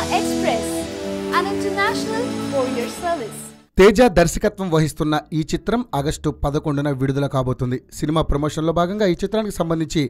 Express, an international courier service. Teja దర్శకత్వం వహిస్తున్న ఈ చిత్రం ఆగస్టు 11న విడుదల కాబోతుంది. సినిమా ప్రమోషన్లో భాగంగా ఈ చిత్రానికి సంబంధించి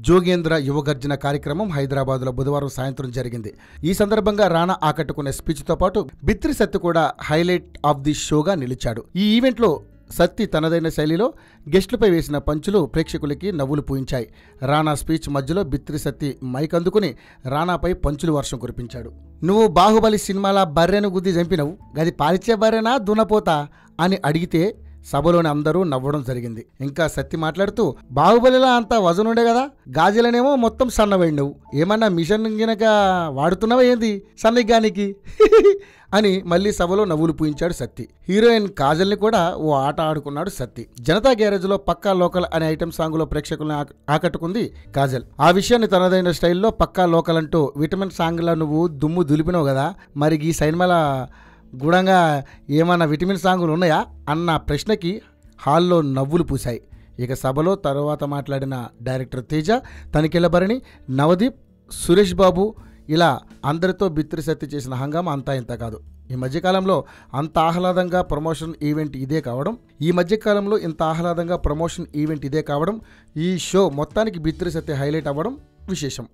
జోగేంద్ర యువగర్జన కార్యక్రమం హైదరాబాద్లో బుధవారం సాయంత్రం జరిగింది. ఈ సందర్భంగా రానా ఆకట్టుకునే స్పీచ్తో పాటు బిత్రి సత్తి కూడా హైలైట్ ఆఫ్ ది షోగా నిలిచాడు. ఈ ఈవెంట్లో సత్తి తనదైన శైలిలో గెస్టులపై వేసిన పంచులు ప్రేక్షకులకి నవ్వులు పూయించాయి. రానా స్పీచ్ మధ్యలో బిత్రి సత్తి మైక్ అందుకుని రానాపై పంచులు వర్షం కురిపించాడు. నువ్వు బాహుబలి సినిమాల బర్రెను గుద్ది చంపినవు, గది పాలిచ్చే బర్రెనా దున్నపోతా అని అడిగితే సభలోని అందరూ నవ్వడం జరిగింది. ఇంకా సత్తి మాట్లాడుతూ బాహుబలిలా అంతా వజనుండే కదా, గాజులనేమో మొత్తం సన్నవేడినవు, ఏమన్నా మిషన్ గినక వాడుతున్నావా ఏంది సన్నగానికి అని మళ్ళీ సభలో నవ్వులు పూయించాడు సత్తి. హీరోయిన్ కాజల్ని కూడా ఓ ఆట ఆడుకున్నాడు సత్తి. జనతా గ్యారేజ్లో పక్కా లోకల్ అనే ఐటెం సాంగ్లో ప్రేక్షకుల్ని ఆకట్టుకుంది కాజల్. ఆ విషయాన్ని తనదైన స్టైల్లో పక్కా లోకల్ అంటూ విటమిన్ సాంగ్లా నువ్వు దుమ్ము దులిపినావు కదా, మరి ఈ సైన్మాల గూఢంగా ఏమన్నా విటమిన్ సాంగులు ఉన్నాయా అన్న ప్రశ్నకి హాల్లో నవ్వులు పూశాయి. ఇక సభలో తర్వాత మాట్లాడిన డైరెక్టర్ తేజ, తనికెళ్ల భరణి, నవదీప్, సురేష్ బాబు ఇలా అందరితో బిత్రి సత్తి చేసిన హంగామా అంతా ఇంత కాదు. ఈ మధ్యకాలంలో ఇంత ఆహ్లాదంగా ప్రమోషన్ ఈవెంట్ ఇదే కావడం ఈ షో మొత్తానికి బిత్రి సత్తి హైలైట్ అవ్వడం విశేషం.